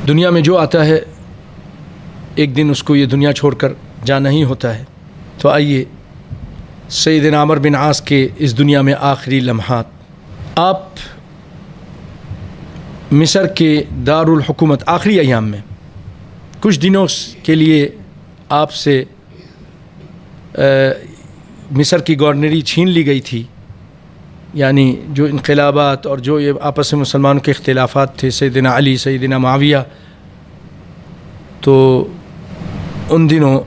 دنیا میں جو آتا ہے ایک دن اس کو یہ دنیا چھوڑ کر جانا ہی ہوتا ہے. تو آئیے سیدنا عمرو بن عاص کے اس دنیا میں آخری لمحات. آپ مصر کے دارالحکومت آخری ایام میں کچھ دنوں کے لیے آپ سے مصر کی گورنری چھین لی گئی تھی. یعنی جو انقلابات اور جو یہ آپس میں مسلمانوں کے اختلافات تھے، سیدنا علی، سیدنا معاویہ، تو ان دنوں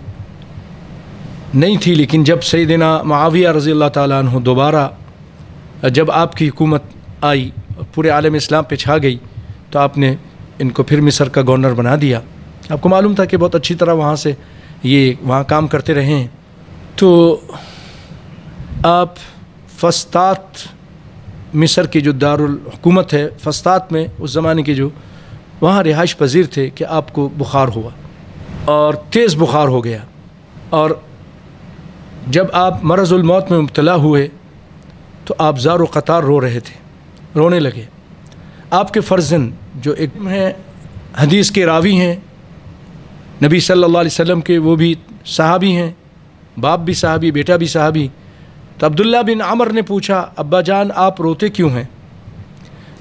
نہیں تھی. لیکن جب سیدنا معاویہ رضی اللہ تعالیٰ عنہ دوبارہ جب آپ کی حکومت آئی، پورے عالم اسلام پہ چھا گئی، تو آپ نے ان کو پھر مصر کا گورنر بنا دیا. آپ کو معلوم تھا کہ بہت اچھی طرح وہاں کام کرتے رہے ہیں. تو آپ فسطاط، مصر کی جو دارالحکومت ہے، فسطاط میں اس زمانے کے جو وہاں رہائش پذیر تھے، کہ آپ کو بخار ہوا اور تیز بخار ہو گیا. اور جب آپ مرض الموت میں مبتلا ہوئے تو آپ زار و قطار رو رہے تھے، رونے لگے. آپ کے فرزند جو ایک ہیں، حدیث کے راوی ہیں، نبی صلی اللہ علیہ وسلم کے، وہ بھی صحابی ہیں، باپ بھی صحابی، بیٹا بھی صحابی. تو عبداللہ بن عمر نے پوچھا، ابا جان آپ روتے کیوں ہیں؟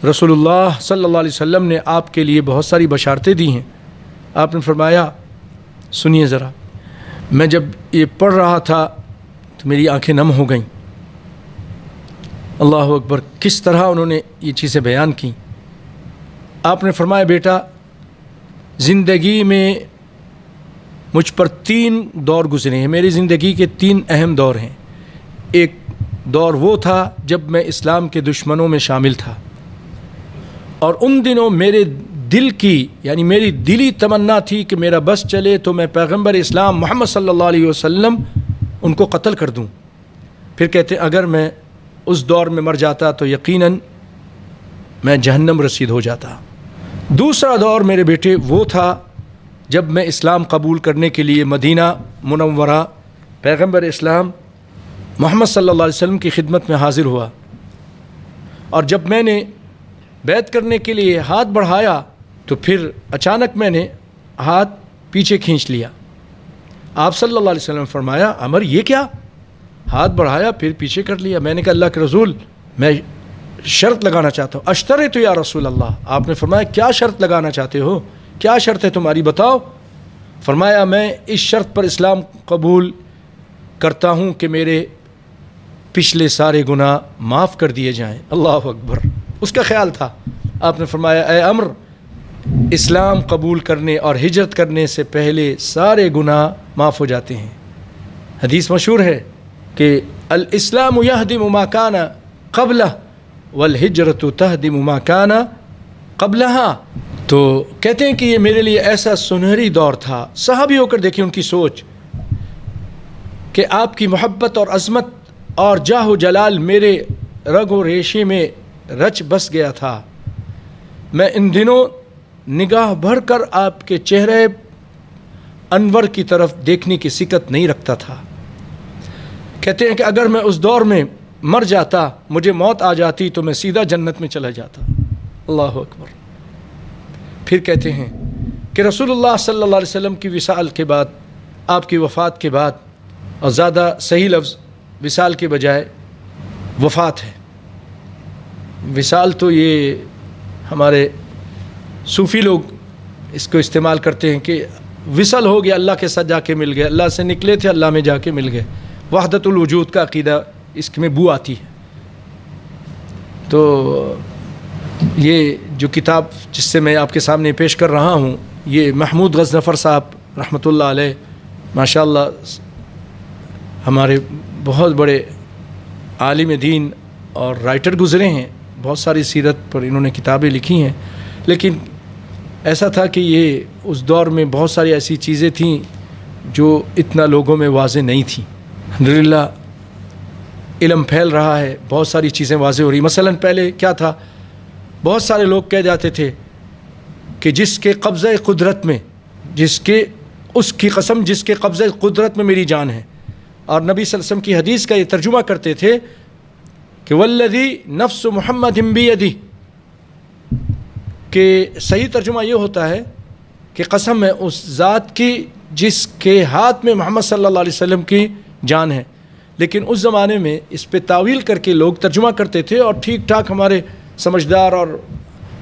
رسول اللہ صلی اللہ علیہ وسلم نے آپ کے لیے بہت ساری بشارتیں دی ہیں. آپ نے فرمایا سنیے ذرا. میں جب یہ پڑھ رہا تھا تو میری آنکھیں نم ہو گئیں. اللہ اکبر، کس طرح انہوں نے یہ چیزیں بیان کی. آپ نے فرمایا بیٹا، زندگی میں مجھ پر 3 دور گزرے ہیں. میری زندگی کے 3 اہم دور ہیں. ایک دور وہ تھا جب میں اسلام کے دشمنوں میں شامل تھا، اور ان دنوں میرے دل کی، یعنی میری دلی تمنا تھی کہ میرا بس چلے تو میں پیغمبر اسلام محمد صلی اللہ علیہ وسلم ان کو قتل کر دوں. پھر کہتے اگر میں اس دور میں مر جاتا تو یقیناً میں جہنم رسید ہو جاتا. دوسرا دور میرے بیٹے وہ تھا جب میں اسلام قبول کرنے کے لیے مدینہ منورہ پیغمبر اسلام محمد صلی اللہ علیہ وسلم کی خدمت میں حاضر ہوا. اور جب میں نے بیعت کرنے کے لیے ہاتھ بڑھایا تو پھر اچانک میں نے ہاتھ پیچھے کھینچ لیا. آپ صلی اللہ علیہ وسلم فرمایا عمر یہ کیا؟ ہاتھ بڑھایا پھر پیچھے کر لیا. میں نے کہا اللہ کے رسول میں شرط لگانا چاہتا ہوں. اشترط یا رسول اللہ. آپ نے فرمایا کیا شرط لگانا چاہتے ہو؟ کیا شرط ہے تمہاری بتاؤ. فرمایا میں اس شرط پر اسلام قبول کرتا ہوں کہ میرے پچھلے سارے گناہ معاف کر دیے جائیں. اللہ اکبر. اس کا خیال تھا. آپ نے فرمایا اے عمر، اسلام قبول کرنے اور ہجرت کرنے سے پہلے سارے گناہ معاف ہو جاتے ہیں. حدیث مشہور ہے کہ الاسلام یہدم ما کان قبلہ والہجرت تہدم ما کان قبلہا. تو کہتے ہیں کہ یہ میرے لیے ایسا سنہری دور تھا. صحابی ہو کر دیکھیں ان کی سوچ، کہ آپ کی محبت اور عظمت اور جاہ و جلال میرے رگ و ریشے میں رچ بس گیا تھا. میں ان دنوں نگاہ بڑھ کر آپ کے چہرے انور کی طرف دیکھنے کی سکت نہیں رکھتا تھا. کہتے ہیں کہ اگر میں اس دور میں مر جاتا، مجھے موت آ جاتی، تو میں سیدھا جنت میں چلا جاتا. اللہ اکبر. پھر کہتے ہیں کہ رسول اللہ صلی اللہ علیہ وسلم کی وصال کے بعد، آپ کی وفات کے بعد، اور زیادہ صحیح لفظ وصال کے بجائے وفات ہے. وصال تو یہ ہمارے صوفی لوگ اس کو استعمال کرتے ہیں کہ وصل ہو گیا، اللہ کے ساتھ جا کے مل گئے، اللہ سے نکلے تھے اللہ میں جا کے مل گئے. وحدت الوجود کا عقیدہ اس میں بو آتی ہے. تو یہ جو کتاب جس سے میں آپ کے سامنے پیش کر رہا ہوں، یہ محمود غضنفر صاحب رحمۃ اللہ علیہ ماشاء اللہ ہمارے بہت بڑے عالم دین اور رائٹر گزرے ہیں. بہت ساری سیرت پر انہوں نے کتابیں لکھی ہیں. لیکن ایسا تھا کہ یہ اس دور میں بہت ساری ایسی چیزیں تھیں جو اتنا لوگوں میں واضح نہیں تھیں. الحمدللہ علم پھیل رہا ہے، بہت ساری چیزیں واضح ہو رہی. مثلا پہلے کیا تھا، بہت سارے لوگ کہہ جاتے تھے کہ جس کے قبضہ قدرت میں، اس کی قسم جس کے قبضہ قدرت میں میری جان ہے. اور نبی صلی اللہ علیہ وسلم کی حدیث کا یہ ترجمہ کرتے تھے کہ والذی نفس محمد بیدہ، کہ صحیح ترجمہ یہ ہوتا ہے کہ قسم ہے اس ذات کی جس کے ہاتھ میں محمد صلی اللہ علیہ وسلم کی جان ہے. لیکن اس زمانے میں اس پہ تعویل کر کے لوگ ترجمہ کرتے تھے، اور ٹھیک ٹھاک ہمارے سمجھدار اور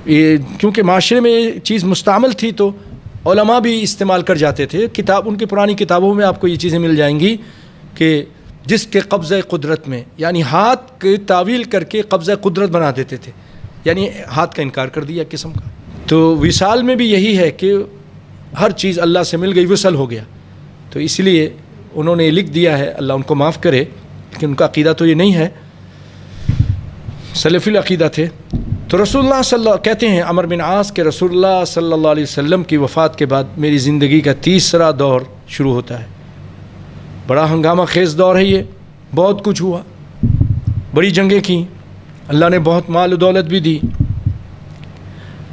یہ کیونکہ معاشرے میں یہ چیز مستعمل تھی تو علماء بھی استعمال کر جاتے تھے. ان کی پرانی کتابوں میں آپ کو یہ چیزیں مل جائیں گی کہ جس کے قبضہ قدرت میں، یعنی ہاتھ کی تعویل کر کے قبضہ قدرت بنا دیتے تھے، یعنی ہاتھ کا انکار کر دیا قسم کا. تو وصال میں بھی یہی ہے کہ ہر چیز اللہ سے مل گئی، وصل ہو گیا. تو اس لیے انہوں نے لکھ دیا ہے، اللہ ان کو معاف کرے، لیکن ان کا عقیدہ تو یہ نہیں ہے، سلفی العقیدہ تھے. تو رسول اللہ کہتے ہیں عمرو بن عاص کہ رسول اللہ صلی اللہ علیہ وسلم کی وفات کے بعد میری زندگی کا تیسرا دور شروع ہوتا ہے. بڑا ہنگامہ خیز دور ہے یہ، بہت کچھ ہوا، بڑی جنگیں کیں، اللہ نے بہت مال و دولت بھی دی.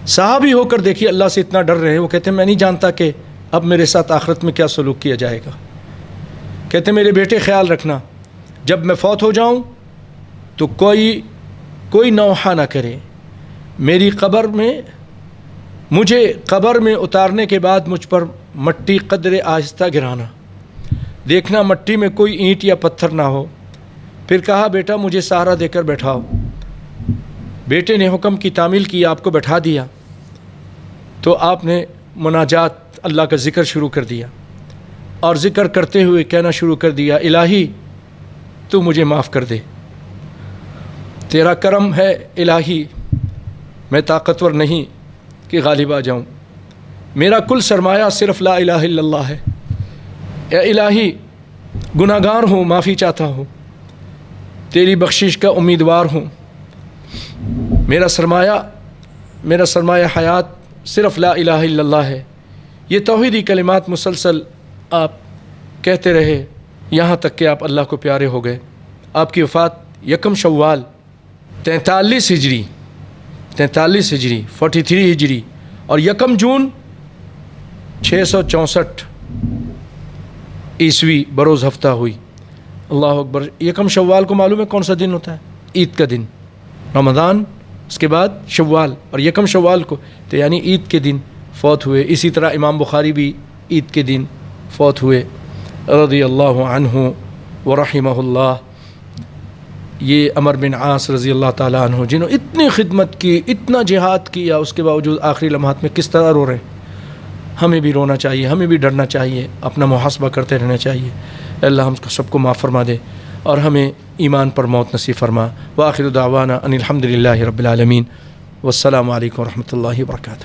صحابی ہو کر دیکھیے اللہ سے اتنا ڈر رہے ہیں. وہ کہتے ہیں میں نہیں جانتا کہ اب میرے ساتھ آخرت میں کیا سلوک کیا جائے گا. کہتے ہیں میرے بیٹے خیال رکھنا، جب میں فوت ہو جاؤں تو کوئی نوحہ نہ کرے. میری قبر میں، مجھے قبر میں اتارنے کے بعد مجھ پر مٹی قدر آہستہ گرانا، دیکھنا مٹی میں کوئی اینٹ یا پتھر نہ ہو. پھر کہا بیٹا مجھے سہارا دے کر بیٹھاؤ. بیٹے نے حکم کی تعمیل کی، آپ کو بیٹھا دیا تو آپ نے مناجات اللہ کا ذکر شروع کر دیا، اور ذکر کرتے ہوئے کہنا شروع کر دیا الہی تو مجھے معاف کر دے، تیرا کرم ہے الہی، میں طاقتور نہیں کہ غالب آ جاؤں، میرا کل سرمایہ صرف لا الہ الا اللہ ہے. اے الہی گناہ گار ہوں، معافی چاہتا ہوں، تیری بخشش کا امیدوار ہوں. میرا سرمایہ حیات صرف لا الہ الا اللہ ہے. یہ توحیدی کلمات مسلسل آپ کہتے رہے یہاں تک کہ آپ اللہ کو پیارے ہو گئے. آپ کی وفات 1 شوال 43 ہجری 43 ہجری اور 1 جون 664 عیسوی بروز ہفتہ ہوئی. اللہ اکبر. 1 شوال کو معلوم ہے کون سا دن ہوتا ہے؟ عید کا دن. رمضان اس کے بعد شوال، اور 1 شوال کو تو یعنی عید کے دن فوت ہوئے. اسی طرح امام بخاری بھی عید کے دن فوت ہوئے رضی اللہ عنہ ورحمہ اللہ. یہ عمرو بن عاص رضی اللہ تعالیٰ عنہ جنہوں اتنی خدمت کی، اتنا جہاد کیا، اس کے باوجود آخری لمحات میں کس طرح رو رہے ہیں. ہمیں بھی رونا چاہیے، ہمیں بھی ڈرنا چاہیے، اپنا محاسبہ کرتے رہنا چاہیے. اللہ ہم سب کو معاف فرما دے اور ہمیں ایمان پر موت نصیب فرما. وآخر دعوانا ان الحمد للہ رب العالمین. والسلام علیکم ورحمۃ اللہ وبرکاتہ.